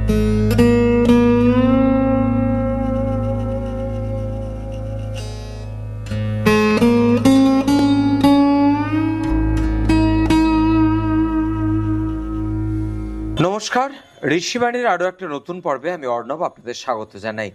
নমস্কার, ঋষিবাণীর আরও একটা নতুন পর্বে আমি অর্ণব আপনাদের স্বাগত জানাই।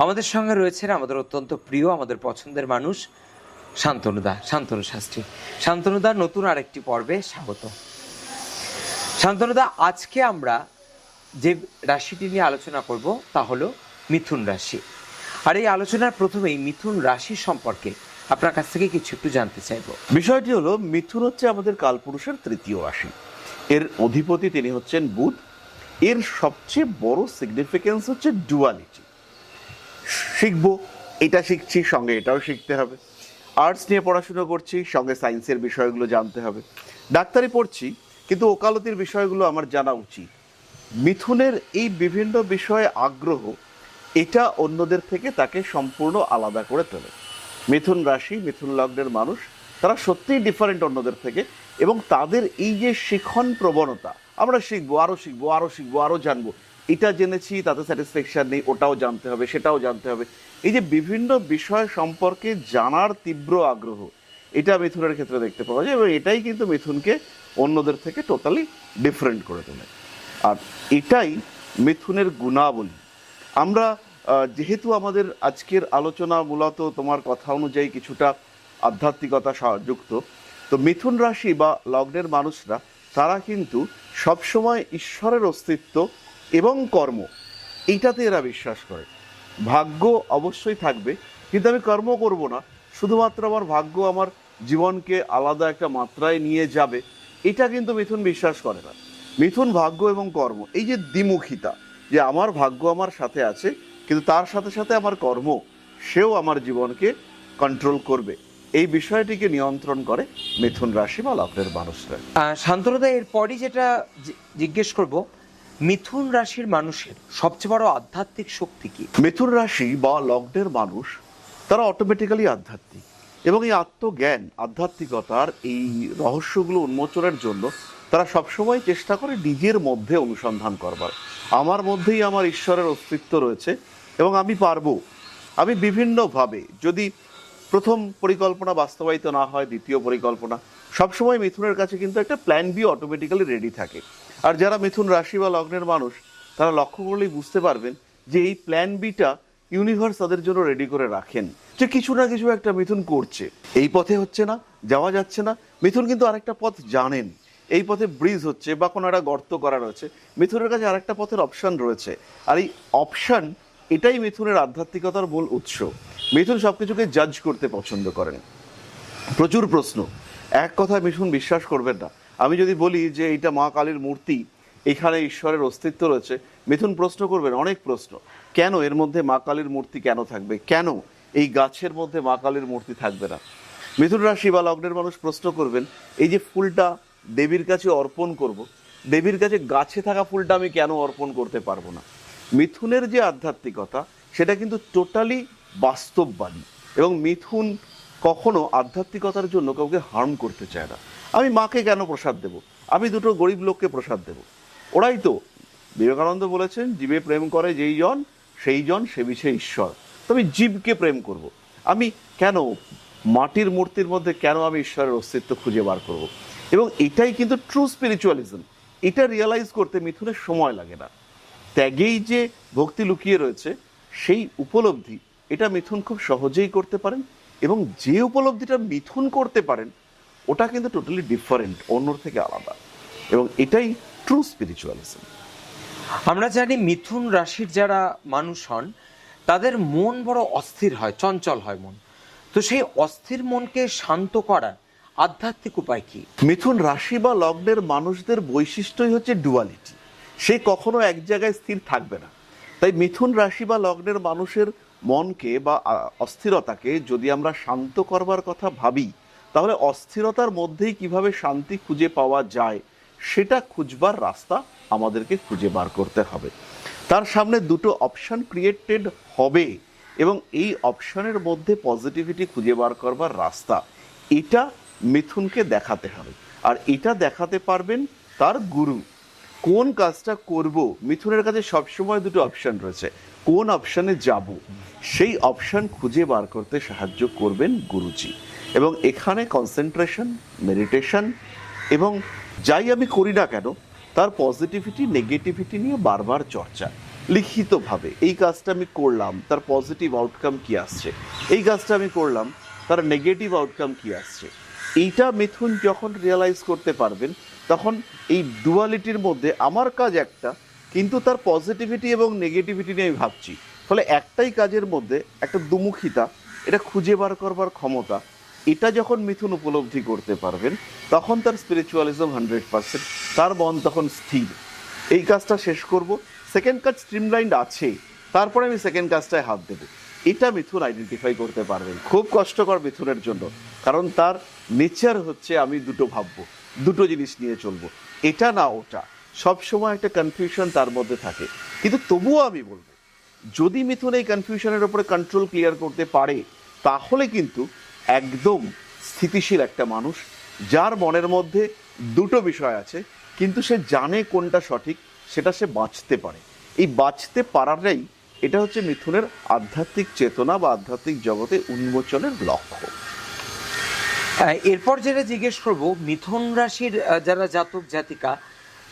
আমাদের সঙ্গে রয়েছেন আমাদের অত্যন্ত প্রিয়, আমাদের পছন্দের মানুষ শান্তনু শাস্ত্রী। শান্তনুদা নতুন আরেকটি পর্বে স্বাগত। শান্তনুদা, আজকে আমরা যে রাশিটি নিয়ে আলোচনা করব তা হলো মিথুন রাশি। আর এই আলোচনার প্রথমেই মিথুন রাশি সম্পর্কে আপনার কাছ থেকে কিছু একটু জানতে চাইব। বিষয়টি হলো, মিথুন হচ্ছে আমাদের কালপুরুষের তৃতীয় রাশি। এর অধিপতি তিনি হচ্ছেন বুধ। এর সবচেয়ে বড় সিগনিফিকেন্স হচ্ছে ডুয়ালিটি। শিখবো, এটা শিখছি, সঙ্গে এটাও শিখতে হবে। আর্টস নিয়ে পড়াশুনো করছি, সঙ্গে সায়েন্সের বিষয়গুলো জানতে হবে। ডাক্তারি পড়ছি, কিন্তু ওকালতির বিষয়গুলো আমার জানা উচিত। মিথুনের এই বিভিন্ন বিষয়ে আগ্রহ, এটা অন্যদের থেকে তাকে সম্পূর্ণ আলাদা করে তোলে। মিথুন রাশি, মিথুন লগ্নের মানুষ, তারা সত্যিই ডিফারেন্ট অন্যদের থেকে, এবং তাদের এই যে শিখন প্রবণতা, আমরা শিখবো, আরও শিখবো, আরও শিখবো, আরও জানবো, এটা জেনেছি তাতে স্যাটিসফ্যাকশন নেই, ওটাও জানতে হবে, সেটাও জানতে হবে। এই যে বিভিন্ন বিষয় সম্পর্কে জানার তীব্র আগ্রহ, এটা মিথুনের ক্ষেত্রে দেখতে পাওয়া যায়, এবং এটাই কিন্তু মিথুনকে অন্যদের থেকে টোটালি ডিফারেন্ট করে তোলে। আর এটাই মিথুনের গুণাবলী। আমরা যেহেতু আমাদের আজকের আলোচনা মূলত তোমার কথা অনুযায়ী কিছুটা আধ্যাত্মিকতা যুক্ত, তো মিথুন রাশি বা লগ্নের মানুষরা তারা কিন্তু সবসময় ঈশ্বরের অস্তিত্ব এবং কর্ম, এইটাতে এরা বিশ্বাস করে। ভাগ্য অবশ্যই থাকবে, কিন্তু আমি কর্ম করব না, শুধুমাত্র আমার ভাগ্য আমার জীবনকে আলাদা একটা মাত্রায় নিয়ে যাবে, এটা কিন্তু মিথুন বিশ্বাস করে না। মিথুন ভাগ্য এবং কর্ম, এই যে দ্বিমুখিতা, যে আমার ভাগ্য আমার সাথে আছে, কিন্তু তার সাথে সাথে আমার কর্ম, সেও আমার জীবনকে কন্ট্রোল করবে, এই বিষয়টিকে নিয়ন্ত্রণ করে মিথুন রাশি বা লগ্নের মানুষরা। শান্তনুদা, এরপরই যেটা জিজ্ঞেস করব, মিথুন রাশির মানুষের সবচেয়ে বড় আধ্যাত্মিক শক্তি কি? মিথুন রাশি বা লগ্নের মানুষ তারা অটোমেটিক্যালি আধ্যাত্মিক, এবং এই আত্মজ্ঞান, আধ্যাত্মিকতার এই রহস্যগুলো উন্মোচনের জন্য তারা সবসময় চেষ্টা করে নিজের মধ্যে অনুসন্ধান করবার। আমার মধ্যেই আমার ঈশ্বরের অস্তিত্ব রয়েছে, এবং আমি পারবো। আমি বিভিন্নভাবে, যদি প্রথম পরিকল্পনা বাস্তবায়িত না হয়, দ্বিতীয় পরিকল্পনা, সবসময় মিথুনের কাছে কিন্তু একটা প্ল্যান বি অটোমেটিক্যালি রেডি থাকে। আর যারা মিথুন রাশি বা লগ্নের মানুষ, তারা লক্ষ্য করলেই বুঝতে পারবেন যে এই প্ল্যান বিটা ইউনিভার্স তাদের জন্য রেডি করে রাখেন, যে কিছু না কিছু একটা মিথুন করছে। এই পথে হচ্ছে না, যাওয়া যাচ্ছে না, মিথুন কিন্তু আরেকটা পথ জানেন। এই পথে ব্রিজ হচ্ছে বা কোনো একটা গর্ত করা রয়েছে, মিথুনের কাছে আরেকটা পথের অপশান রয়েছে। আর এই অপশান, এটাই মিথুনের আধ্যাত্মিকতার মূল উৎস। মিথুন সব কিছুকে জাজ করতে পছন্দ করেন। প্রচুর প্রশ্ন, এক কথায় মিথুন বিশ্বাস করবেন না। আমি যদি বলি যে এইটা মা কালীর মূর্তি, এখানে ঈশ্বরের অস্তিত্ব রয়েছে, মিথুন প্রশ্ন করবেন, অনেক প্রশ্ন। কেন এর মধ্যে মা কালীর মূর্তি কেন থাকবে? কেন এই গাছের মধ্যে মা কালীর মূর্তি থাকবে না? মিথুন রাশি বা লগ্নের মানুষ প্রশ্ন করবেন, এই যে ফুলটা দেবীর কাছে অর্পণ করব, দেবীর কাছে গাছে থাকা ফুলটা আমি কেন অর্পণ করতে পারবো না? মিথুনের যে আধ্যাত্মিকতা, সেটা কিন্তু টোটালি বাস্তববাদী, এবং মিথুন কখনো আধ্যাত্মিকতার জন্য কাউকে হার্ম করতে চায় না। আমি মাকে কেন প্রসাদ দেব? আমি দুটো গরিব লোককে প্রসাদ দেব। ওরাই তো, বিবেকানন্দ বলেছেন, জীবে প্রেম করে যেই জন, সেই জন সেবিছে ঈশ্বর। তো আমি জীবকে প্রেম করব। আমি কেন মাটির মূর্তির মধ্যে কেন আমি ঈশ্বরের অস্তিত্ব খুঁজে বার করব? এবং এটাই কিন্তু ট্রু স্পিরিচুয়ালিজম। এটা রিয়েলাইজ করতে মিথুনের সময় লাগে না। ত্যাগেই যে ভক্তি লুকিয়ে রয়েছে, সেই উপলব্ধি, এটা মিথুন খুব সহজেই করতে পারেন, এবং যে উপলব্ধিটা মিথুন করতে পারেন, ওটা কিন্তু টোটালি ডিফারেন্ট, অন্যর থেকে আলাদা, এবং এটাই ট্রু স্পিরিচুয়ালিজম। আমরা জানি মিথুন রাশির যারা মানুষ হন, তাদের মন বড় অস্থির হয়, চঞ্চল হয় মন। তো সেই অস্থির মনকে শান্ত করার আধ্যাত্মিক উপায় কি? মিথুন রাশি বা লগ্নের মানুষদের বৈশিষ্ট্যই হচ্ছে ডুয়ালিটি। সে কখনো এক জায়গায় স্থির থাকবে না। তাই মিথুন রাশি বা লগ্নের মানুষের মনকে বা অস্থিরতাকে যদি আমরা শান্ত করবার কথা ভাবি, তাহলে অস্থিরতার মধ্যেই কিভাবে শান্তি খুঁজে পাওয়া যায়, সেটা খুঁজবার রাস্তা আমাদেরকে খুঁজে বার করতে হবে। তার সামনে দুটো অপশান ক্রিয়েটেড হবে, এবং এই অপশানের মধ্যে পজিটিভিটি খুঁজে বার করবার রাস্তা, এটা মিথুনকে দেখাতে হবে। আর এটা দেখাতে পারবেন তার গুরু। কোন কাজটা করব, মিথুনের কাছে সবসময় দুটো অপশন রয়েছে, কোন অপশনে যাব সেই অপশন খুঁজে বার করতে সাহায্য করবেন গুরুজি। এবং এখানে কনসেন্ট্রেশন, মেডিটেশন এবং যাই আমি করি না কেন তার পজিটিভিটি নেগেটিভিটি নিয়ে বারবার চর্চা, লিখিতভাবে এই কাজটা আমি করলাম তার পজিটিভ আউটকাম কি আসছে, এই কাজটা আমি করলাম তার নেগেটিভ আউটকাম কি আসছে। এইটা মিথুন যখন রিয়েলাইজ করতে পারবেন তখন এই ডুয়ালিটির মধ্যে আমার কাজ একটা, কিন্তু তার পজিটিভিটি এবং নেগেটিভিটি নিয়ে আমি ভাবছি, ফলে একটাই কাজের মধ্যে একটা দুমুখিতা, এটা খুঁজে বার করবার ক্ষমতা, এটা যখন মিথুন উপলব্ধি করতে পারবেন তখন তার স্পিরিচুয়ালিজম 100%, তার মন তখন স্থির। এই কাজটা শেষ করব, সেকেন্ড কাজ স্ট্রিমলাইন্ড আছে, তারপরে আমি সেকেন্ড কাজটায় হাত দেবো, এটা মিথুন আইডেন্টিফাই করতে পারবেন। খুব কষ্টকর মিথুনের জন্য, কারণ তার নেচার হচ্ছে আমি দুটো ভাববো, দুটো জিনিস নিয়ে চলবো, এটা না ওটা, সবসময় একটা কনফিউশন তার মধ্যে থাকে। কিন্তু তবুও আমি বলবো যদি মিথুন এই কনফিউশনের উপরে কন্ট্রোল ক্লিয়ার করতে পারে তাহলে কিন্তু একদম স্থিতিশীল একটা মানুষ, যার মনের মধ্যে দুটো বিষয় আছে কিন্তু সে জানে কোনটা সঠিক, সেটা সে বাঁচতে পারে। এই বাঁচতে পারাটাই এটা হচ্ছে মিথুনের আধ্যাত্মিক চেতনা বা আধ্যাত্মিক জগতে উন্মোচনের লক্ষ্য। এরপর যেটা জিজ্ঞেস করব, মিথুন রাশির যারা জাতক জাতিকা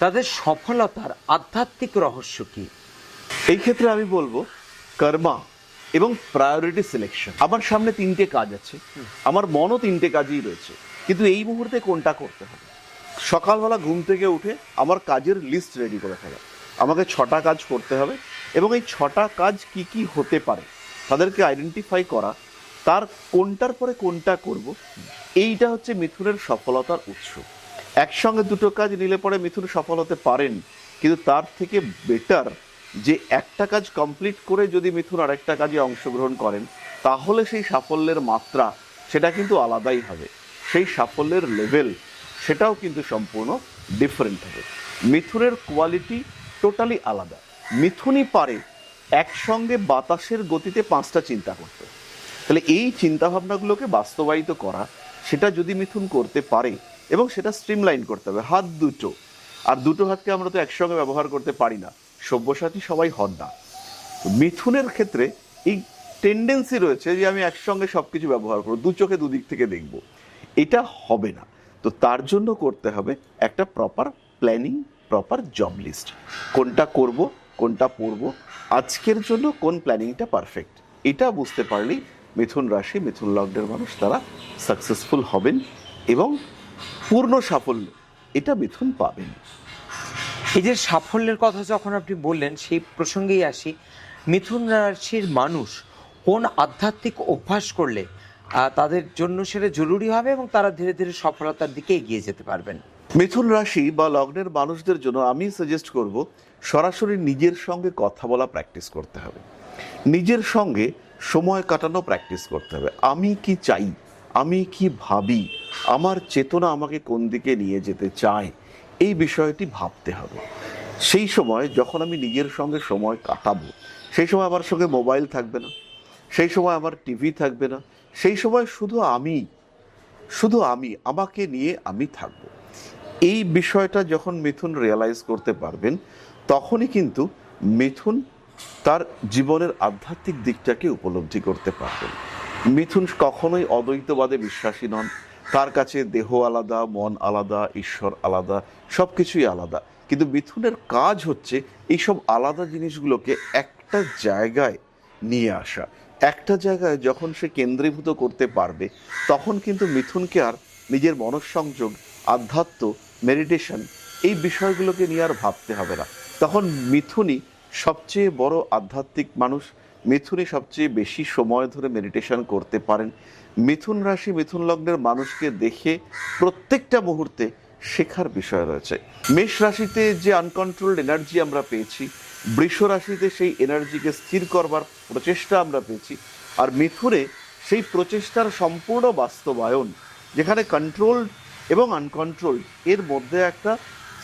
তাদের সফলতার আধ্যাত্মিক রহস্য কি? এই ক্ষেত্রে আমি বলবো কর্মা এবং প্রায়োরিটি সিলেকশন। আমার সামনে তিনটে কাজ আছে, আমার মনও তিনটে কাজই রয়েছে, কিন্তু এই মুহূর্তে কোনটা করতে হবে। সকালবেলা ঘুম থেকে উঠে আমার কাজের লিস্ট রেডি করে ফেলা, আমাকে 6টা কাজ করতে হবে এবং এই 6টা কাজ কি কি হতে পারে তাদেরকে আইডেন্টিফাই করা, তার কোনটার পরে কোনটা করব, এইটা হচ্ছে মিথুনের সফলতার উৎস। একসঙ্গে দুটো কাজ নিলে পরে মিথুন সফল হতে পারেন, কিন্তু তার থেকে বেটার যে একটা কাজ কমপ্লিট করে যদি মিথুন আরেকটা কাজে অংশগ্রহণ করেন তাহলে সেই সাফল্যের মাত্রা সেটা কিন্তু আলাদাই হবে, সেই সাফল্যের লেভেল সেটাও কিন্তু সম্পূর্ণ ডিফারেন্ট হবে। মিথুনের কোয়ালিটি টোটালি আলাদা। মিথুনই পারে একসঙ্গে বাতাসের গতিতে 5টা চিন্তা করতে, তাহলে এই চিন্তাভাবনাগুলোকে বাস্তবায়িত করা সেটা যদি মিথুন করতে পারে, এবং সেটা স্ট্রিমলাইন করতে হবে, হাত দুটো, আর দুটো হাতকে আমরা তো একসঙ্গে ব্যবহার করতে পারি না, সব্যসাচী সবাই হন না। মিথুনের ক্ষেত্রে এই টেন্ডেন্সি রয়েছে যে আমি একসঙ্গে সব কিছু ব্যবহার করবো, দু চোখে দুদিক থেকে দেখব, এটা হবে না। তো তার জন্য করতে হবে একটা proper planning, proper job list, কোনটা করব কোনটা পড়ব, আজকের জন্য কোন প্ল্যানিংটা পারফেক্ট, এটা বুঝতে পারলেই মিথুন রাশি মিথুন লগ্নের মানুষ তারা সাকসেসফুল হবেন এবং পূর্ণ সাফল্য এটা মিথুন পাবেন। এই যে সাফল্যের কথা যখন আপনি বললেন সেই প্রসঙ্গেই আসি, মিথুন রাশির মানুষ কোন আধ্যাত্মিক অভ্যাস করলে তাদের জন্য সেটা জরুরি হবে এবং তারা ধীরে ধীরে সফলতার দিকে এগিয়ে যেতে পারবেন? মিথুন রাশি বা লগ্নের মানুষদের জন্য আমি সাজেস্ট করব সরাসরি নিজের সঙ্গে কথা বলা প্র্যাকটিস করতে হবে, নিজের সঙ্গে সময় কাটানো প্র্যাকটিস করতে হবে। আমি কি চাই, আমি কি ভাবি, আমার চেতনা আমাকে কোন দিকে নিয়ে যেতে চায়, এই বিষয়টি ভাবতে হবে। সেই সময় যখন আমি নিজের সঙ্গে সময় কাটাবো সেই সময় আমার সঙ্গে মোবাইল থাকবে না, সেই সময় আমার টিভি থাকবে না, সেই সময় শুধু আমি আমাকে নিয়ে আমি থাকবো। এই বিষয়টা যখন মিথুন রিয়েলাইজ করতে পারবেন তখনই কিন্তু মিথুন তার জীবনের আধ্যাত্মিক দিকটাকে উপলব্ধি করতে পারবেন। মিথুন কখনোই অদ্বৈতবাদে বিশ্বাসী নন, তার কাছে দেহ আলাদা, মন আলাদা, ঈশ্বর আলাদা, সব কিছুই আলাদা। কিন্তু মিথুনের কাজ হচ্ছে এইসব আলাদা জিনিসগুলোকে একটা জায়গায় নিয়ে আসা। একটা জায়গায় যখন সে কেন্দ্রীভূত করতে পারবে তখন কিন্তু মিথুনকে আর নিজের মনঃসংযোগ, আধ্যাত্ম, মেডিটেশন এই বিষয়গুলোকে নিয়ে আর ভাবতে হবে না। তখন মিথুনই সবচেয়ে বড় আধ্যাত্মিক মানুষ, মিথুনই সবচেয়ে বেশি সময় ধরে মেডিটেশন করতে পারেন। মিথুন রাশি মিথুন লগ্নের মানুষকে দেখে প্রত্যেকটা মুহূর্তে শেখার বিষয় রয়েছে। মেষ রাশিতে যে আনকন্ট্রোলড এনার্জি আমরা পেয়েছি, বৃষ রাশিতে সেই এনার্জিকে স্থির করবার প্রচেষ্টা আমরা পেয়েছি, আর মিথুনে সেই প্রচেষ্টার সম্পূর্ণ বাস্তবায়ন, যেখানে কন্ট্রোলড এবং আনকন্ট্রোলড এর মধ্যে একটা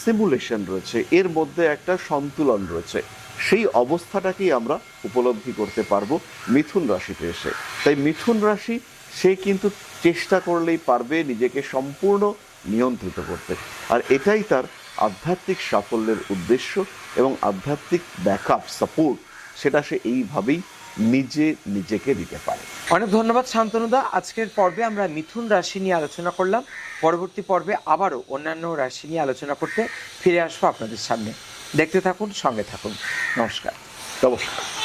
সিমুলেশন রয়েছে, এর মধ্যে একটা সন্তুলন রয়েছে, সেই অবস্থাটাকেই আমরা উপলব্ধি করতে পারবো মিথুন রাশিতে এসে। তাই মিথুন রাশি সে কিন্তু চেষ্টা করলেই পারবে নিজেকে সম্পূর্ণ নিয়ন্ত্রিত করতে, আর এটাই তার আধ্যাত্মিক সাফল্যের উদ্দেশ্য এবং আধ্যাত্মিক ব্যাকআপ সাপোর্ট সেটা সে এইভাবেই নিজেকে দিতে পারে। অনেক ধন্যবাদ শান্তনুদা। আজকের পর্বে আমরা মিথুন রাশি নিয়ে আলোচনা করলাম। পরবর্তী পর্বে আবারও অন্যান্য রাশি নিয়ে আলোচনা করতে ফিরে আসবো আপনাদের সামনে। দেখতে থাকুন, সঙ্গে থাকুন। নমস্কার। নমস্কার।